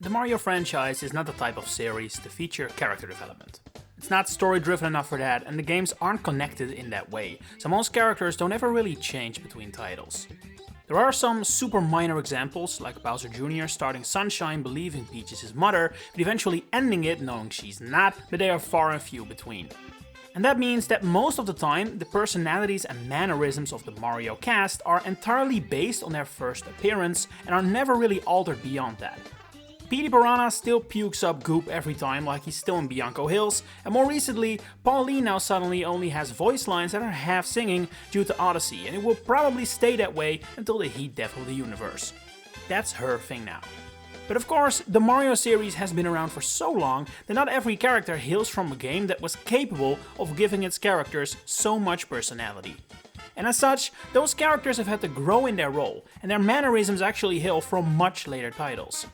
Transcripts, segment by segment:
The Mario franchise is not the type of series to feature character development. It's not story driven enough for that, and the games aren't connected in that way, so most characters don't ever really change between titles. There are some super minor examples, like Bowser Jr. starting Sunshine believing Peach is his mother, but eventually ending it knowing she's not, but they are far and few between. And that means that most of the time, the personalities and mannerisms of the Mario cast are entirely based on their first appearance and are never really altered beyond that. Petey Piranha still pukes up goop every time like he's still in Bianco Hills, and more recently, Pauline now suddenly only has voice lines that are half singing due to Odyssey, and it will probably stay that way until the heat death of the universe. That's her thing now. But of course, the Mario series has been around for so long that not every character hails from a game that was capable of giving its characters so much personality. And as such, those characters have had to grow in their role, and their mannerisms actually hail from much later titles.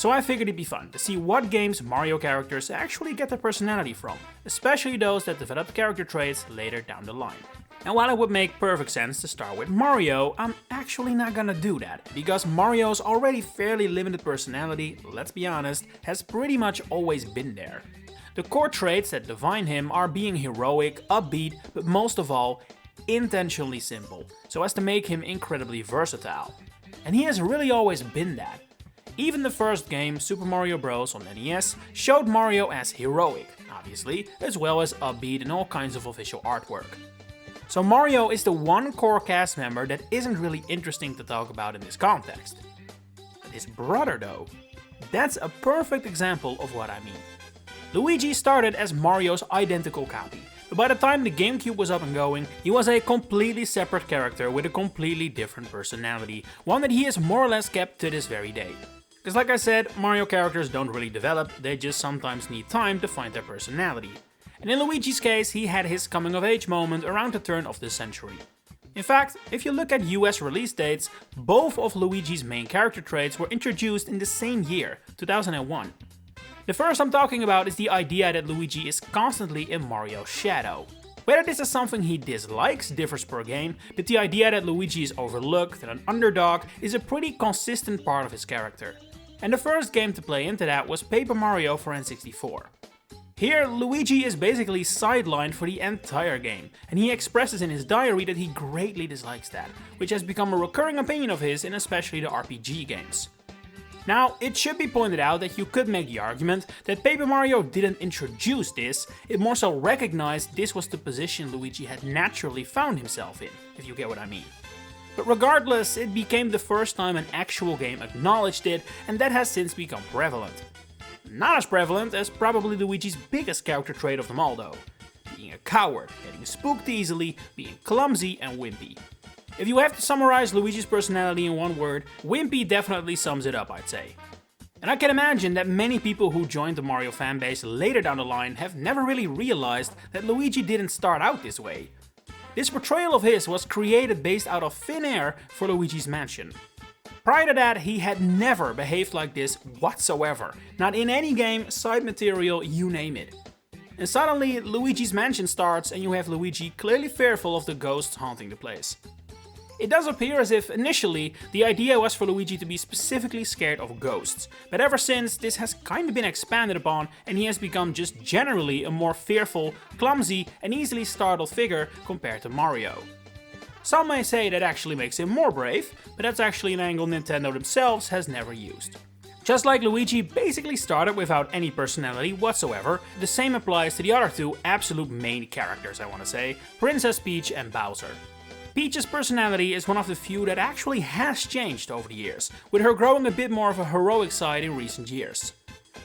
So I figured it'd be fun to see what games Mario characters actually get their personality from, especially those that develop character traits later down the line. And while it would make perfect sense to start with Mario, I'm actually not gonna do that, because Mario's already fairly limited personality, let's be honest, has pretty much always been there. The core traits that define him are being heroic, upbeat, but most of all, intentionally simple, so as to make him incredibly versatile. And he has really always been that. Even the first game, Super Mario Bros. On NES, showed Mario as heroic, obviously, as well as upbeat in all kinds of official artwork. So Mario is the one core cast member that isn't really interesting to talk about in this context. But his brother though, that's a perfect example of what I mean. Luigi started as Mario's identical copy, but by the time the GameCube was up and going, he was a completely separate character with a completely different personality, one that he has more or less kept to this very day. Because like I said, Mario characters don't really develop, they just sometimes need time to find their personality. And in Luigi's case, he had his coming of age moment around the turn of this century. In fact, if you look at US release dates, both of Luigi's main character traits were introduced in the same year, 2001. The first I'm talking about is the idea that Luigi is constantly in Mario's shadow. Whether this is something he dislikes differs per game, but the idea that Luigi is overlooked and an underdog is a pretty consistent part of his character. And the first game to play into that was Paper Mario for N64. Here, Luigi is basically sidelined for the entire game, and he expresses in his diary that he greatly dislikes that, which has become a recurring opinion of his in especially the RPG games. Now, it should be pointed out that you could make the argument that Paper Mario didn't introduce this, it more so recognized this was the position Luigi had naturally found himself in, if you get what I mean. But regardless, it became the first time an actual game acknowledged it, and that has since become prevalent. Not as prevalent as probably Luigi's biggest character trait of them all though. Being a coward, getting spooked easily, being clumsy and wimpy. If you have to summarize Luigi's personality in one word, wimpy definitely sums it up, I'd say. And I can imagine that many people who joined the Mario fanbase later down the line have never really realized that Luigi didn't start out this way. This portrayal of his was created based out of thin air for Luigi's Mansion. Prior to that, he had never behaved like this whatsoever, not in any game, side material, you name it. And suddenly, Luigi's Mansion starts and you have Luigi clearly fearful of the ghosts haunting the place. It does appear as if initially the idea was for Luigi to be specifically scared of ghosts, but ever since this has kind of been expanded upon and he has become just generally a more fearful, clumsy and easily startled figure compared to Mario. Some may say that actually makes him more brave, but that's actually an angle Nintendo themselves has never used. Just like Luigi basically started without any personality whatsoever, the same applies to the other two absolute main characters I want to say, Princess Peach and Bowser. Peach's personality is one of the few that actually has changed over the years, with her growing a bit more of a heroic side in recent years.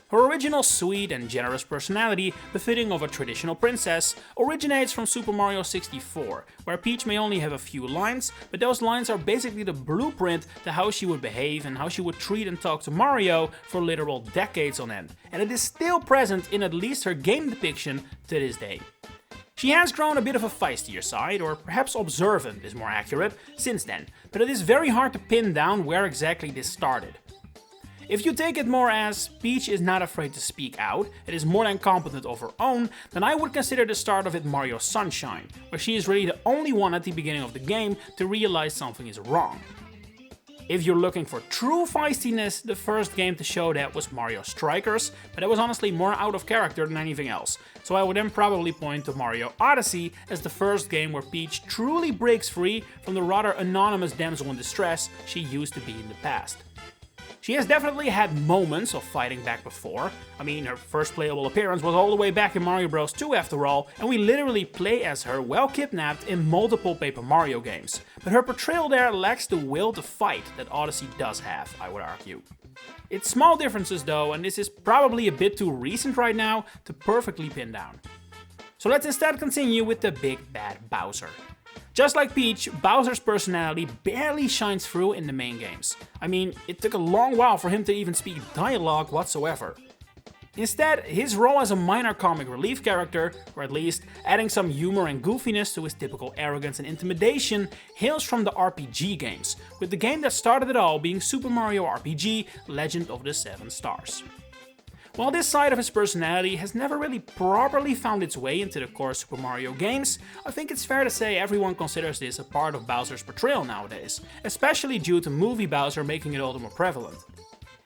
Her original sweet and generous personality, befitting of a traditional princess, originates from Super Mario 64, where Peach may only have a few lines, but those lines are basically the blueprint to how she would behave and how she would treat and talk to Mario for literal decades on end, and it is still present in at least her game depiction to this day. She has grown a bit of a feistier side, or perhaps observant is more accurate, since then, but it is very hard to pin down where exactly this started. If you take it more as Peach is not afraid to speak out, and is more than competent of her own, then I would consider the start of it Mario Sunshine, where she is really the only one at the beginning of the game to realize something is wrong. If you're looking for true feistiness, the first game to show that was Mario Strikers, but it was honestly more out of character than anything else. So I would then probably point to Mario Odyssey as the first game where Peach truly breaks free from the rather anonymous damsel in distress she used to be in the past. She has definitely had moments of fighting back before. I mean, her first playable appearance was all the way back in Mario Bros. 2 after all, and we literally play as her while kidnapped in multiple Paper Mario games. But her portrayal there lacks the will to fight that Odyssey does have, I would argue. It's small differences though, and this is probably a bit too recent right now to perfectly pin down. So let's instead continue with the big bad Bowser. Just like Peach, Bowser's personality barely shines through in the main games. I mean, it took a long while for him to even speak dialogue whatsoever. Instead, his role as a minor comic relief character, or at least adding some humor and goofiness to his typical arrogance and intimidation, hails from the RPG games, with the game that started it all being Super Mario RPG Legend of the Seven Stars. While this side of his personality has never really properly found its way into the core Super Mario games, I think it's fair to say everyone considers this a part of Bowser's portrayal nowadays, especially due to movie Bowser making it all the more prevalent.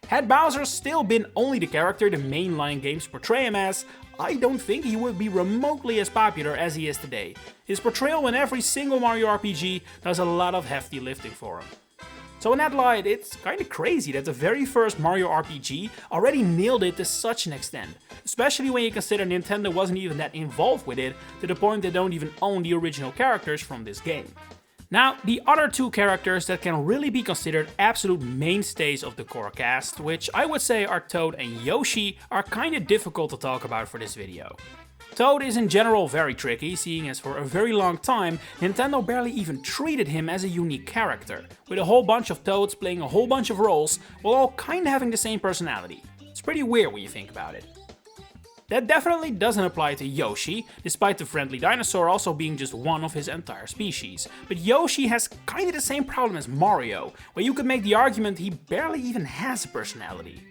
Had Bowser still been only the character the mainline games portray him as, I don't think he would be remotely as popular as he is today. His portrayal in every single Mario RPG does a lot of hefty lifting for him. So in that light, it's kinda crazy that the very first Mario RPG already nailed it to such an extent, especially when you consider Nintendo wasn't even that involved with it, to the point they don't even own the original characters from this game. Now, the other two characters that can really be considered absolute mainstays of the core cast, which I would say are Toad and Yoshi, are kinda difficult to talk about for this video. Toad is in general very tricky, seeing as for a very long time, Nintendo barely even treated him as a unique character, with a whole bunch of Toads playing a whole bunch of roles, while all kinda having the same personality. It's pretty weird when you think about it. That definitely doesn't apply to Yoshi, despite the friendly dinosaur also being just one of his entire species. But Yoshi has kinda the same problem as Mario, where you could make the argument he barely even has a personality.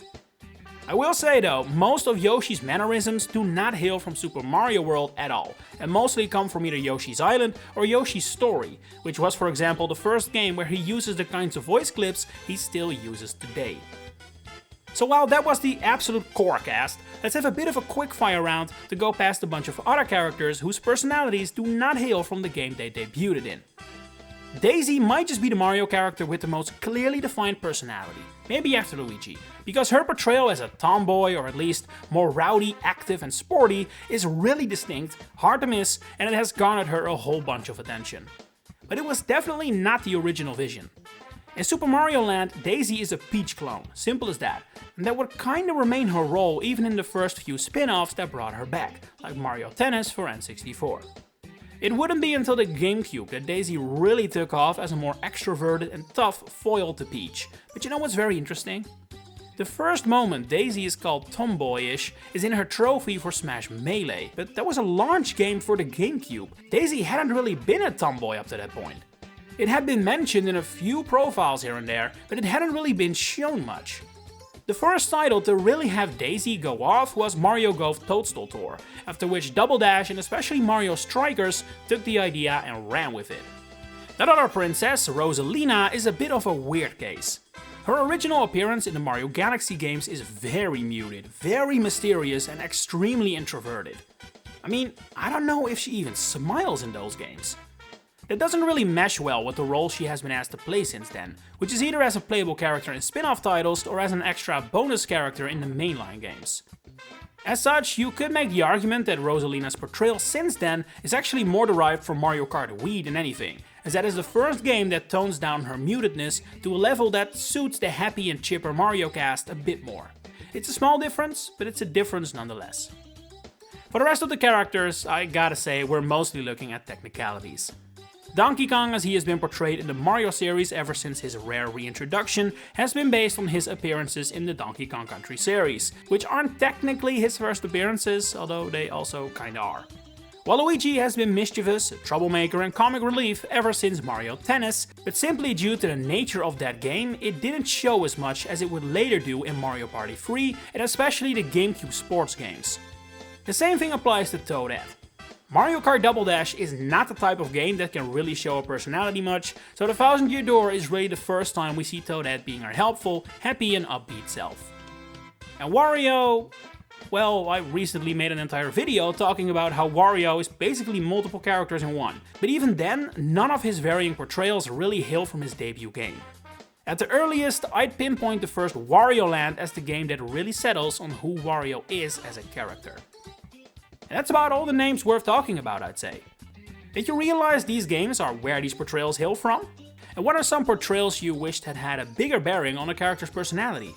I will say though, most of Yoshi's mannerisms do not hail from Super Mario World at all, and mostly come from either Yoshi's Island or Yoshi's Story, which was for example the first game where he uses the kinds of voice clips he still uses today. So while that was the absolute core cast, let's have a bit of a quickfire round to go past a bunch of other characters whose personalities do not hail from the game they debuted in. Daisy might just be the Mario character with the most clearly defined personality, maybe after Luigi, because her portrayal as a tomboy, or at least more rowdy, active and sporty, is really distinct, hard to miss, and it has garnered her a whole bunch of attention. But it was definitely not the original vision. In Super Mario Land, Daisy is a Peach clone, simple as that, and that would kinda remain her role even in the first few spin-offs that brought her back, like Mario Tennis for N64. It wouldn't be until the GameCube that Daisy really took off as a more extroverted and tough foil to Peach. But you know what's very interesting? The first moment Daisy is called tomboyish is in her trophy for Smash Melee, but that was a launch game for the GameCube. Daisy hadn't really been a tomboy up to that point. It had been mentioned in a few profiles here and there, but it hadn't really been shown much. The first title to really have Daisy go off was Mario Golf Toadstool Tour, after which Double Dash and especially Mario Strikers took the idea and ran with it. That other princess, Rosalina, is a bit of a weird case. Her original appearance in the Mario Galaxy games is very muted, very mysterious and extremely introverted. I mean, I don't know if she even smiles in those games. That doesn't really mesh well with the role she has been asked to play since then, which is either as a playable character in spin-off titles or as an extra bonus character in the mainline games. As such, you could make the argument that Rosalina's portrayal since then is actually more derived from Mario Kart Wii than anything, as that is the first game that tones down her mutedness to a level that suits the happy and chipper Mario cast a bit more. It's a small difference, but it's a difference nonetheless. For the rest of the characters, I gotta say we're mostly looking at technicalities. Donkey Kong, as he has been portrayed in the Mario series ever since his rare reintroduction, has been based on his appearances in the Donkey Kong Country series, which aren't technically his first appearances, although they also kinda are. While Luigi has been mischievous, a troublemaker and comic relief ever since Mario Tennis, but simply due to the nature of that game, it didn't show as much as it would later do in Mario Party 3 and especially the GameCube sports games. The same thing applies to Toadette. Mario Kart Double Dash is not the type of game that can really show a personality much, so the 1000 Year Door is really the first time we see Toadette being her helpful, happy and upbeat self. And Wario... well, I recently made an entire video talking about how Wario is basically multiple characters in one, but even then, none of his varying portrayals really hail from his debut game. At the earliest, I'd pinpoint the first Wario Land as the game that really settles on who Wario is as a character. And that's about all the names worth talking about, I'd say. Did you realize these games are where these portrayals hail from? And what are some portrayals you wished had a bigger bearing on a character's personality?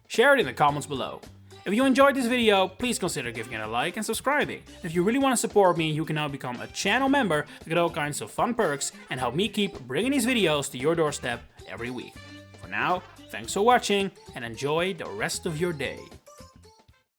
Share it in the comments below. If you enjoyed this video, please consider giving it a like and subscribing. And if you really want to support me, you can now become a channel member to get all kinds of fun perks and help me keep bringing these videos to your doorstep every week. For now, thanks for watching and enjoy the rest of your day.